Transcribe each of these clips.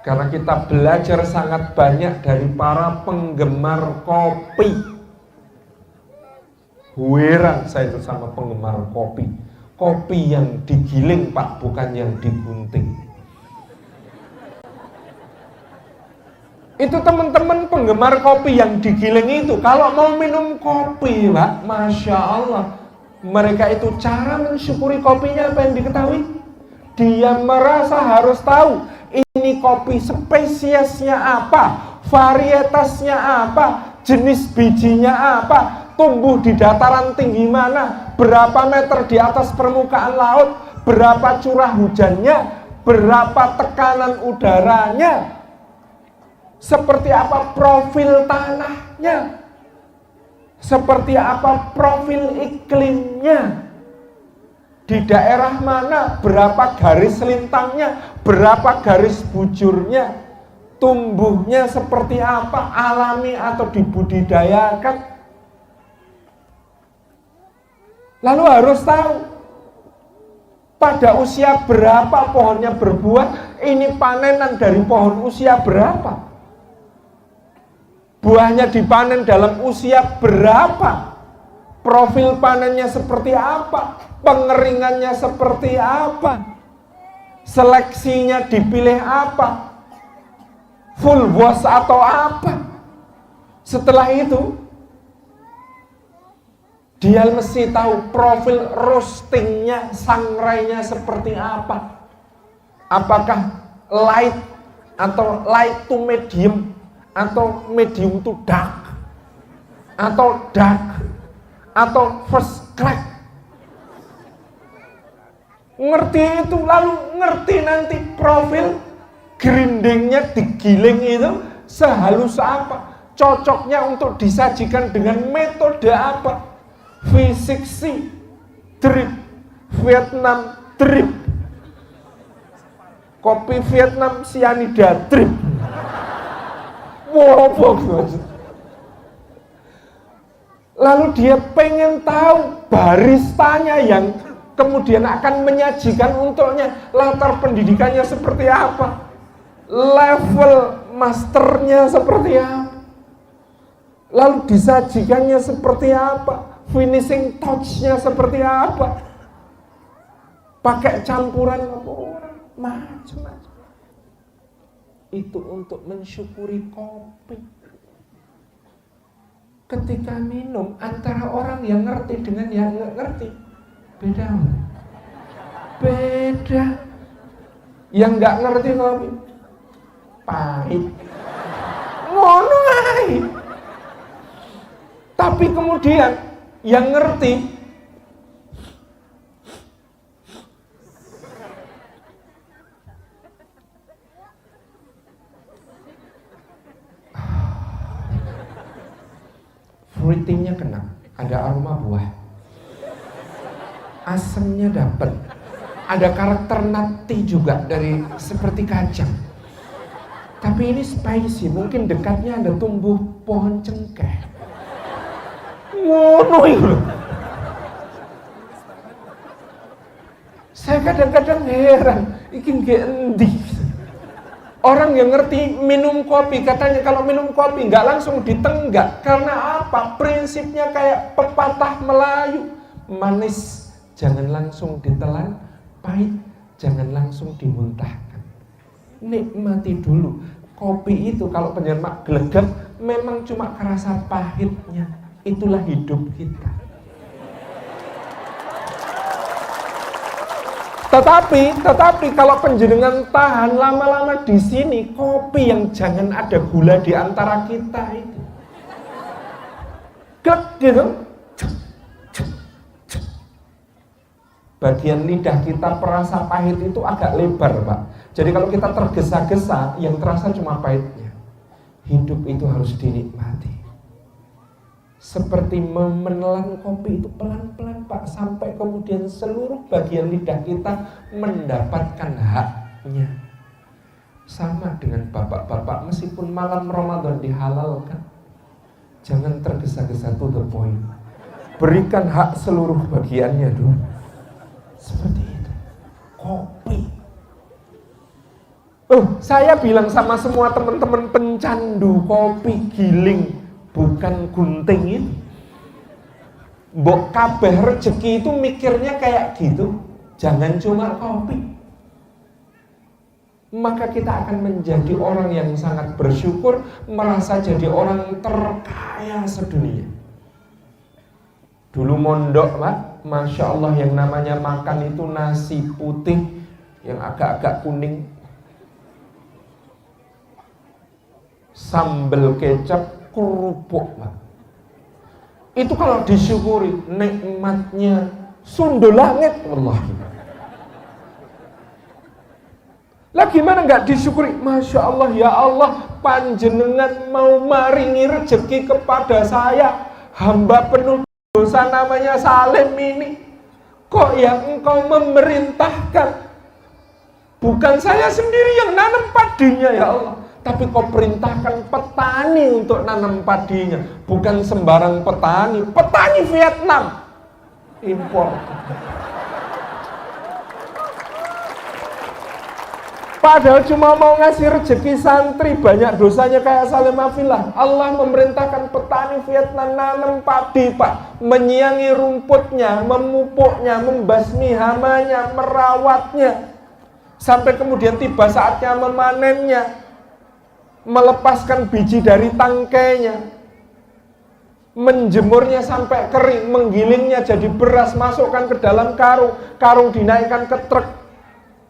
Karena kita belajar sangat banyak dari para penggemar kopi. Heran saya itu sama penggemar kopi. Kopi yang digiling Pak, bukan yang digunting. Itu teman-teman penggemar kopi yang digiling itu, kalau mau minum kopi Pak, Masya Allah, mereka itu cara mensyukuri kopinya apa yang diketahui? Dia merasa harus tahu ini kopi spesiesnya apa, varietasnya apa, jenis bijinya apa, tumbuh di dataran tinggi mana, berapa meter di atas permukaan laut, berapa curah hujannya, berapa tekanan udaranya, seperti apa profil tanahnya, seperti apa profil iklimnya, di daerah mana, berapa garis lintangnya, berapa garis bujurnya, tumbuhnya seperti apa, alami atau dibudidayakan. Lalu harus tahu pada usia berapa pohonnya berbuah, ini panenan dari pohon usia berapa, buahnya dipanen dalam usia berapa, profil panennya seperti apa, pengeringannya seperti apa, seleksinya dipilih apa, full wash atau apa. Setelah itu dia mesti tahu profil roastingnya, sangrainya seperti apa, apakah light atau light to medium, atau medium to dark, atau dark, atau first crack. Ngerti itu, lalu ngerti nanti profil grindingnya, digiling itu sehalus apa, cocoknya untuk disajikan dengan metode apa, V60 drip, Vietnam drip, kopi Vietnam cyanida drip. Wow. Lalu dia pengen tahu baristanya yang kemudian akan menyajikan untuknya, latar pendidikannya seperti apa, level masternya seperti apa, lalu disajikannya seperti apa, finishing touch-nya seperti apa, pakai campuran apa, macam-macam. Itu untuk mensyukuri kopi. Ketika minum, antara orang yang ngerti dengan yang nggak ngerti beda. Yang nggak ngerti kopi pahit, ngono ae. Tapi kemudian yang ngerti fruitingnya kena, ada aroma buah, asamnya dapat, ada karakter nati juga dari seperti kacang. Tapi ini spicy, mungkin dekatnya ada tumbuh pohon cengkeh. Ngono itu. Saya kadang-kadang heran, iki nggih endi. Orang yang ngerti minum kopi, katanya kalau minum kopi nggak langsung ditenggak. Karena apa? Prinsipnya kayak pepatah Melayu. Manis jangan langsung ditelan, pahit jangan langsung dimuntahkan. Nikmati dulu. Kopi itu kalau penyermak gelegek, memang cuma kerasa pahitnya. Itulah hidup kita. Tetapi kalau penjenengan tahan lama-lama di sini, kopi yang jangan ada gula di antara kita itu. Glek gitu. Bagian lidah kita perasa pahit itu agak lebar, Pak. Jadi kalau kita tergesa-gesa, yang terasa cuma pahitnya. Hidup itu harus dinikmati. Seperti menelan kopi itu pelan-pelan, Pak, sampai kemudian seluruh bagian lidah kita mendapatkan haknya. Sama dengan bapak-bapak, meskipun malam Ramadan dihalalkan, jangan tergesa-gesa, to the point. Berikan hak seluruh bagiannya dulu. Seperti itu. Kopi. Saya bilang sama semua teman-teman pencandu kopi giling, bukan gunting itu. Mbok kabeh rezeki itu mikirnya kayak gitu. Jangan cuma kopi. Maka kita akan menjadi orang yang sangat bersyukur, merasa jadi orang terkaya sedunia. Dulu mondok, Pak, Masya Allah, yang namanya makan itu nasi putih yang agak-agak kuning, sambal kecap, kerupuk, Pak. Itu kalau disyukuri, nikmatnya sundul langit, wallahi. Lah gimana nggak disyukuri? Masya Allah, ya Allah, panjenengan mau maringi rezeki kepada saya, hamba penuh dosa namanya Salim ini. Kok yang engkau memerintahkan? Bukan saya sendiri yang nanam padinya, ya Allah, tapi kau perintahkan petani untuk nanam padinya. Bukan sembarang petani, petani Vietnam impor. Padahal cuma mau ngasih rezeki santri, banyak dosanya kayak Salim Afillah. Allah memerintahkan petani Vietnam nanam padi, Pak, menyiangi rumputnya, memupuknya, membasmi hamanya, merawatnya, sampai kemudian tiba saatnya memanennya, melepaskan biji dari tangkainya, menjemurnya sampai kering, menggilingnya jadi beras, masukkan ke dalam karung, karung dinaikkan ke truk,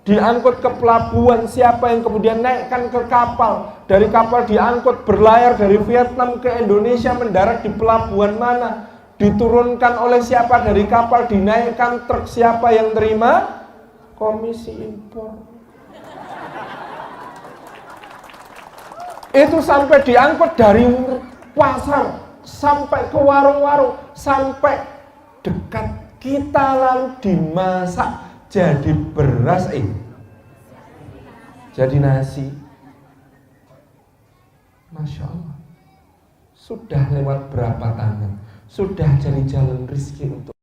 diangkut ke pelabuhan. Siapa yang kemudian naikkan ke kapal, dari kapal diangkut berlayar dari Vietnam ke Indonesia, mendarat di pelabuhan mana, diturunkan oleh siapa dari kapal, dinaikkan truk, siapa yang terima? Komisi impor. Itu sampai diangkut dari pasar sampai ke warung-warung, sampai dekat kita, lalu dimasak jadi beras, jadi nasi. Masya Allah, sudah lewat berapa tangan, sudah jadi jalan rezeki untuk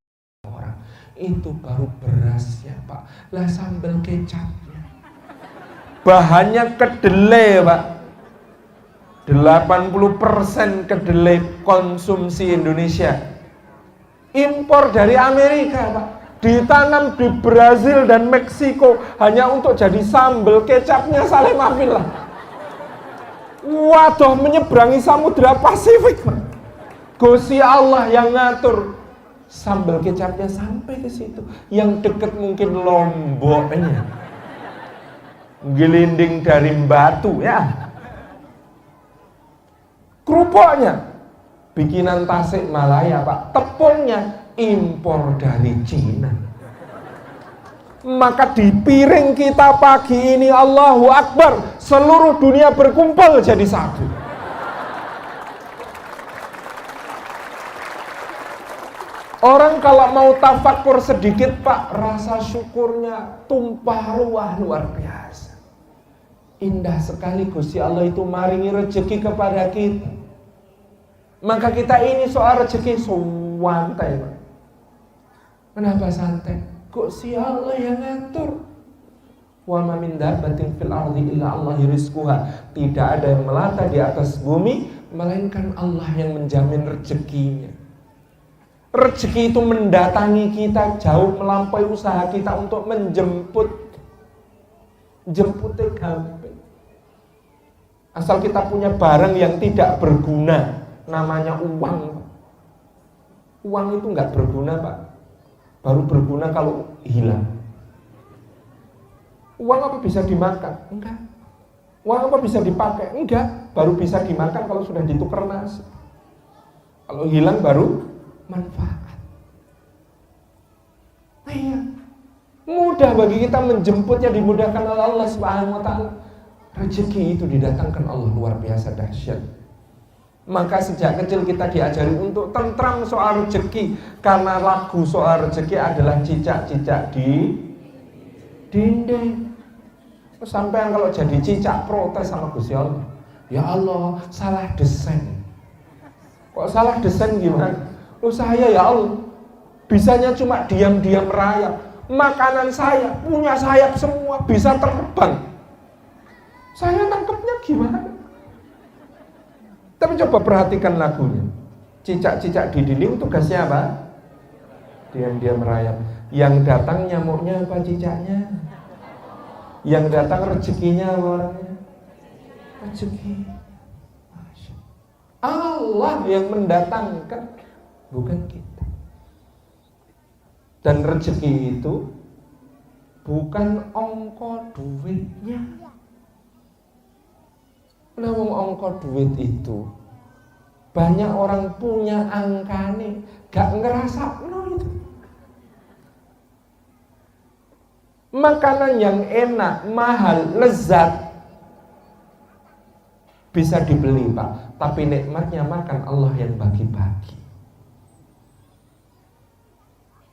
orang. Itu baru berasnya, Pak. Lah sambal kecapnya, bahannya kedelai, Pak. 80% kedelai konsumsi Indonesia impor dari Amerika, Pak. Ditanam di Brazil dan Meksiko hanya untuk jadi sambal kecapnya Salim Afillah. Waduh, menyeberangi Samudra Pasifik, Pak. Gusti Allah yang ngatur sambal kecapnya sampai ke situ. Yang dekat mungkin Lomboknya, gelinding dari batu, ya. Kerupuknya bikinan Tasikmalaya, Pak. Tepungnya impor dari Cina. Maka di piring kita pagi ini, Allahu Akbar, seluruh dunia berkumpul jadi satu. Orang kalau mau tafakur sedikit, Pak, rasa syukurnya tumpah ruah luar biasa. Indah sekali Gusti Allah itu maringi rezeki kepada kita. Maka kita ini soal rezeki santai, Pak. Kenapa santai? Gusti Allah yang ngatur. Wa ma min dabbatin fil ardi illa Allahi rizquha. Tidak ada yang melata di atas bumi melainkan Allah yang menjamin rezekinya. Rezeki itu mendatangi kita jauh melampaui usaha kita untuk menjemput. Jemputnya gampang. Asal kita punya barang yang tidak berguna, namanya uang. Uang itu nggak berguna, Pak. Baru berguna kalau hilang. Uang apa bisa dimakan? Enggak. Uang apa bisa dipakai? Enggak. Baru bisa dimakan kalau sudah ditukar nasi. Kalau hilang baru manfaat. Nah, iya. Mudah bagi kita menjemputnya, dimudahkan oleh Allah Subhanahu wa taala. Rezeki itu didatangkan Allah luar biasa dahsyat. Maka sejak kecil kita diajari untuk tentram soal rezeki, karena lagu soal rezeki adalah cicak-cicak di dinding. Sampai kalau jadi cicak protes sama Gusti Allah. Ya Allah, salah desain. Kok salah desain gimana? Saya ya Allah, bisanya cuma diam-diam merayap. Makanan saya punya sayap semua, bisa terbang. Saya nangkepnya gimana? Tapi coba perhatikan lagunya. Cicak-cicak di dinding tugasnya apa? Diam-diam merayap. Yang datang nyamuknya apa cicaknya? Yang datang rezekinya apa orangnya? Rezeki. Allah yang mendatangkan, bukan kita. Dan rezeki itu bukan ongko duitnya. Namun ongko duit itu banyak orang punya angkane, gak ngerasa itu. Makanan yang enak, mahal, lezat bisa dibeli Pak, tapi nikmatnya makan Allah yang bagi-bagi.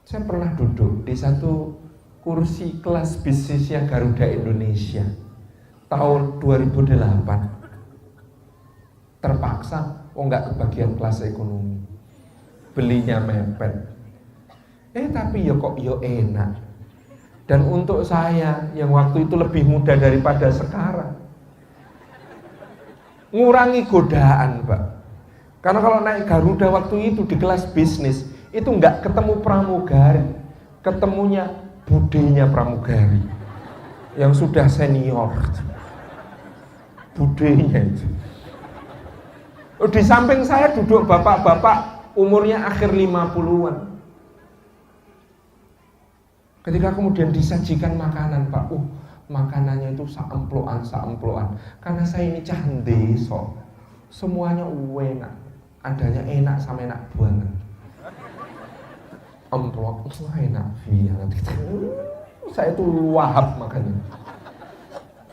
Saya pernah duduk di satu kursi kelas bisnisnya Garuda Indonesia tahun 2008. Terpaksa, nggak kebagian kelas ekonomi, belinya mepet. Tapi kok enak. Dan untuk saya yang waktu itu lebih muda daripada sekarang, ngurangi godaan Pak. Karena kalau naik Garuda waktu itu di kelas bisnis itu nggak ketemu pramugari, ketemunya budenya pramugari yang sudah senior, budenya itu. Di samping saya duduk bapak-bapak umurnya akhir 50-an. Ketika kemudian disajikan makanan Pak, makanannya itu saemploan. Karena saya ini cah desa, semuanya enak, adanya enak sama enak banget. Emplok, enak banget. Saya itu lahap makannya.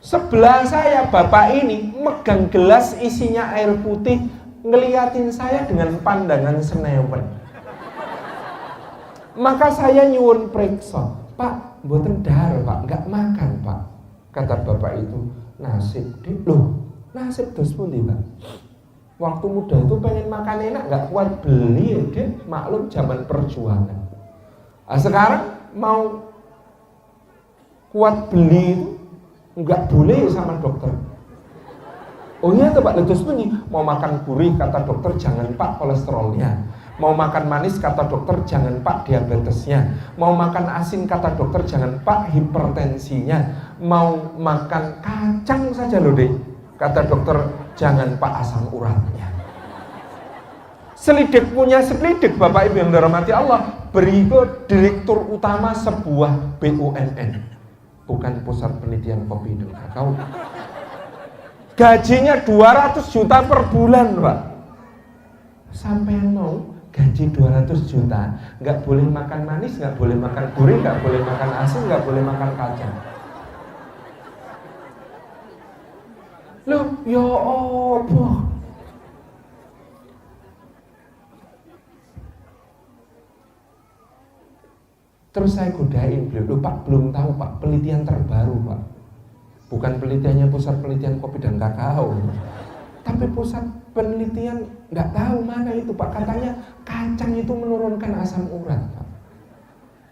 Sebelah saya bapak ini megang gelas isinya air putih, ngeliatin saya dengan pandangan senewen. Maka saya nyuwun periksa, Pak, mboten dahar Pak, nggak makan Pak. Kata bapak itu, nasib deh. Loh, nasib dos pundi Pak? Waktu muda itu pengen makan enak, nggak kuat beli ya deh. Maklum zaman perjuangan. Nah, sekarang mau kuat beli itu nggak boleh sama dokter. Oh iya tuh Pak, letus pundi mau makan gurih kata dokter jangan Pak kolesterolnya. Mau makan manis kata dokter jangan Pak diabetesnya. Mau makan asin kata dokter jangan Pak hipertensinya. Mau makan kacang saja loh deh kata dokter jangan Pak asam uratnya. Selidik punya selidik Bapak Ibu yang dirahmati Allah. Beliau direktur utama sebuah BUMN, bukan pusat penelitian kopi dan kakao. Gajinya 200 juta per bulan Pak. Sampai yang mau gaji 200 juta, nggak boleh makan manis, nggak boleh makan gurih, nggak boleh makan asin, nggak boleh makan kacang. Loh, ya Allah. Terus saya godain beliau, loh Pak belum tahu Pak penelitian terbaru Pak. Bukan penelitiannya pusat penelitian kopi dan kakao, tapi pusat penelitian nggak tahu mana itu Pak. Katanya kacang itu menurunkan asam urat Pak.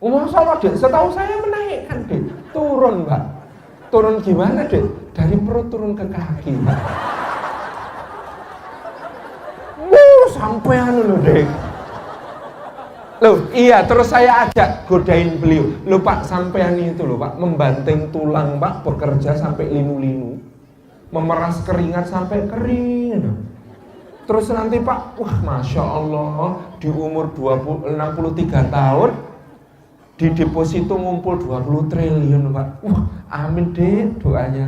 Masalah deh, setahu saya menaikkan deh, turun Pak. Turun gimana deh? Dari perut turun ke kaki Pak. Sampean loh deh. Loh iya, terus saya ajak godain beliau. Loh Pak, sampean itu loh Pak, membanting tulang Pak, bekerja sampai linu-linu, memeras keringat sampai kering. Terus nanti Pak, wah Masya Allah, di umur 63 tahun, di deposito ngumpul 20 triliun Pak. Wah amin deh doanya.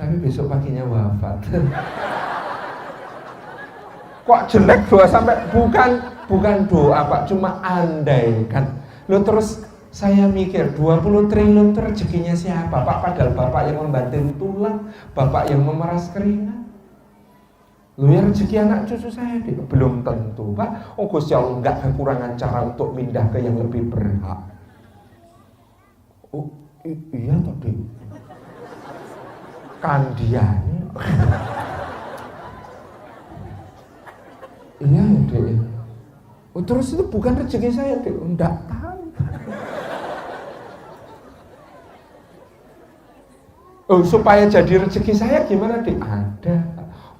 Tapi besok paginya wafat. Kok jelek doa sampai bukan doa Pak, cuma andai kan. Loh terus saya mikir 20 triliun itu rezekinya siapa Pak? Padahal Bapak yang membanting tulang, Bapak yang memeras keringat. Loh ya rezeki anak cucu saya belum tentu Pak. Oh Gusti Allah nggak kekurangan cara untuk pindah ke yang lebih berhak. Oh iya tadi kandiannya. Iya deh. Oh terus itu bukan rezeki saya deh, enggak tahu. Oh, supaya jadi rezeki saya gimana, Dik? Ada.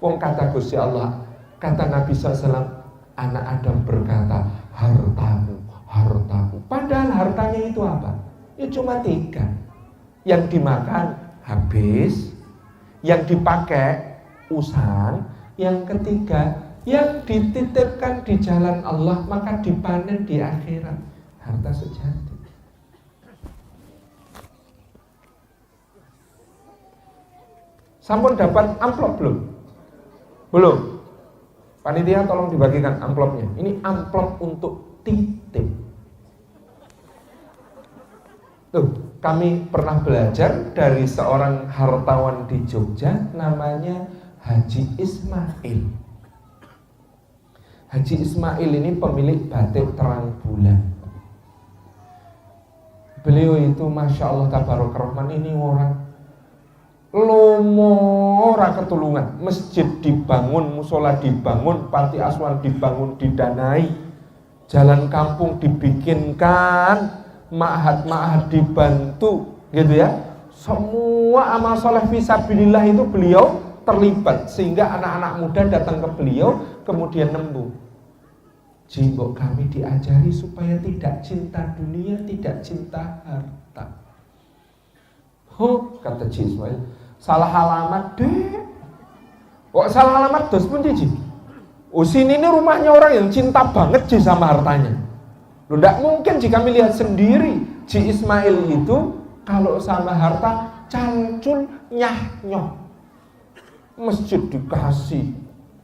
Wong kata Gusti Allah, kata Nabi SAW, anak Adam berkata, hartamu, hartamu. Padahal hartanya itu apa? Ya cuma 3. Yang dimakan habis, yang dipakai usang, yang ketiga yang dititipkan di jalan Allah maka dipanen di akhirat, harta sejati. Sampun dapat amplop belum? Belum. Panitia tolong dibagikan amplopnya. Ini amplop untuk titip. Tuh, kami pernah belajar dari seorang hartawan di Jogja namanya Haji Ismail. Haji Ismail ini pemilik batik terang bulan. Beliau itu Masya Allah Tabarok Rahman, ini orang lomo ora ketulungan. Masjid dibangun, musola dibangun, panti asuhan dibangun, didanai, jalan kampung dibikinkan, ma'had dibantu, gitu ya. Semua amal soleh fisabilillah itu beliau terlibat, sehingga anak-anak muda datang ke beliau kemudian nembung, jimbok kami diajari supaya tidak cinta dunia, tidak cinta harta. Kata Ji Ismail, salah alamat deh. Kok salah alamat dos pun Ji? Oh, sini ini rumahnya orang yang cinta banget Ji sama hartanya. Loh, tidak mungkin jika kami lihat sendiri Ji Ismail itu kalau sama harta cancul nyah-nyoh. Masjid dikasih,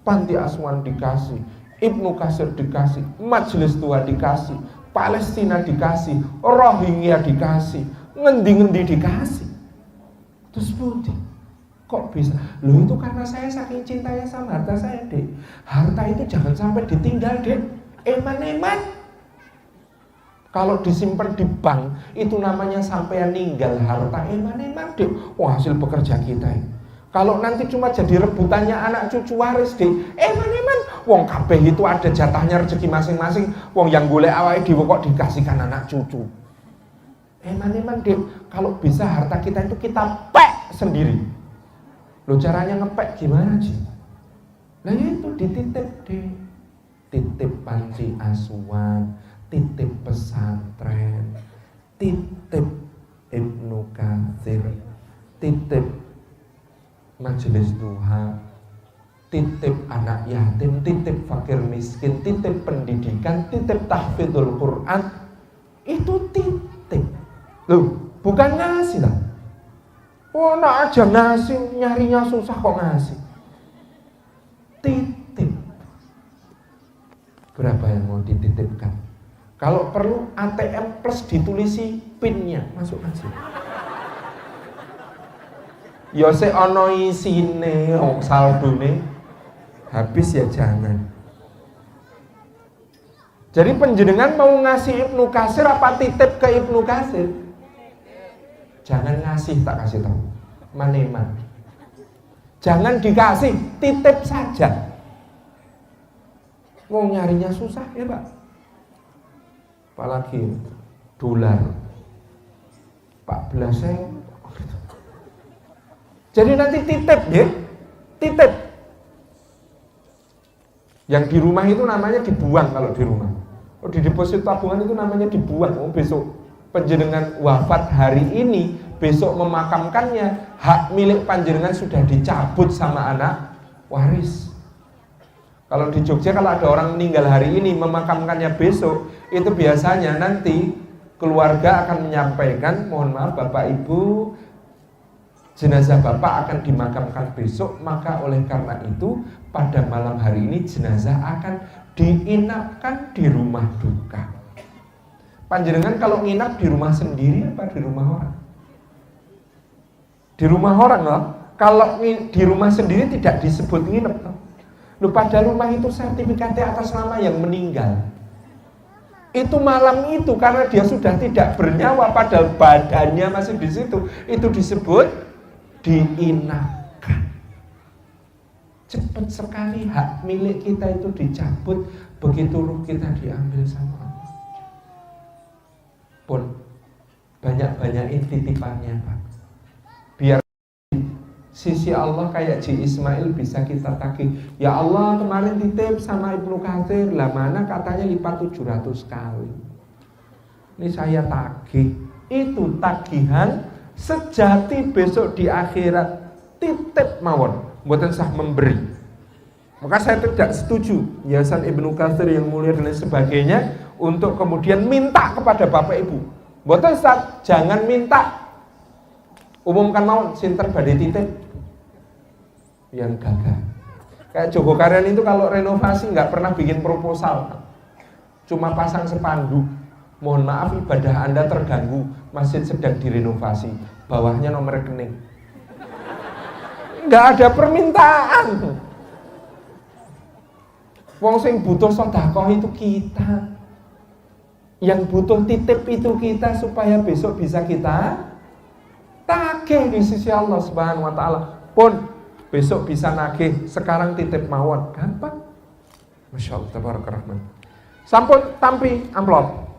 panti asuhan dikasih, Ibnu Katsir dikasih, majelis tua dikasih, Palestina dikasih, Rohingya dikasih, ngendi-ngendi dikasih. Terus putih, kok bisa? Loh, itu karena saya saking cintanya sama harta saya, Dek. Harta itu jangan sampai ditinggal, Dek. Eman-eman. Kalau disimpan di bank, itu namanya sampai ninggal harta. Eman-eman, Dek. Wah, hasil bekerja kita ini. Kalau nanti cuma jadi rebutannya anak cucu waris, Dek. Eman-eman. Wong kabeh itu ada jatahnya rezeki masing-masing. Wong yang golek awake dhewe kok dikasihkan anak cucu. Eman-eman, Dek. Kalau bisa harta kita itu kita pek sendiri. Loh, caranya ngepek gimana sih? Nah itu dititip, Dek. Titip panti asuhan, titip pesantren, titip Ibnu Katsir, titip majelis duha, titip anak yatim, titip fakir miskin, titip pendidikan, titip tahfidzul Quran. Itu titip. Loh, bukan ngasih lah. Oh, nak aja ngasih, nyarinya susah kok ngasih. Titip. Berapa yang mau dititipkan? Kalau perlu ATM plus ditulisi PIN-nya, masuk aja. Ya sik ana isine, saldone habis ya jangan. Jadi penjenengan mau ngasih Ibnu Katsir apa titip ke Ibnu Katsir? Jangan ngasih, tak kasih tahu. Maneman. Jangan dikasih, titip saja. Mau nyarinya susah ya, Pak. Apalagi dolar 14.000. Jadi nanti titip ya, titip. Yang di rumah itu namanya dibuang kalau di rumah. Oh, di deposit tabungan itu namanya dibuang. Oh, besok panjenengan wafat hari ini, besok memakamkannya, hak milik panjenengan sudah dicabut sama anak waris. Kalau di Jogja kalau ada orang meninggal hari ini, memakamkannya besok, itu biasanya nanti keluarga akan menyampaikan, mohon maaf Bapak Ibu, jenazah Bapak akan dimakamkan besok, maka oleh karena itu pada malam hari ini jenazah akan diinapkan di rumah duka. Panjenengan kalau nginap di rumah sendiri apa di rumah orang? Di rumah orang loh. Kalau di rumah sendiri tidak disebut nginep loh. Loh, pada rumah itu sertifikatnya atas nama yang meninggal. Itu malam itu karena dia sudah tidak bernyawa padahal badannya masih di situ, itu disebut diinapkan. Cepat sekali hak milik kita itu dicabut begitu ruh kita diambil sama Allah. Pun banyak-banyakin titipannya, Pak. Biar sisi Allah kayak Ji Ismail bisa kita tagih. Ya Allah, kemarin titip sama Ibnu Katsir, lah mana katanya lipat 700 kali. Ini saya tagih. Itu tagihan sejati besok di akhirat. Titip mawon, mboten sah memberi. Maka saya tidak setuju Yayasan Ibnu Katsir yang mulia dan lain sebagainya untuk kemudian minta kepada Bapak Ibu. Mboten sah, jangan minta. Umumkan mawon sinten badhe titip yang gagah. Kayak Joko Karyan itu kalau renovasi nggak pernah bikin proposal, cuma pasang spanduk. Mohon maaf ibadah Anda terganggu, masjid sedang direnovasi, bawahnya nomor rekening. Nggak ada permintaan. Wong sing butuh sedekah itu kita. Yang butuh titip itu kita supaya besok bisa kita tagih di sisi Allah Subhanahu wa taala. Pun besok bisa nagih, sekarang titip mawon, gampang. Masya Allah, tabarakallah. Sampun tampi amplop.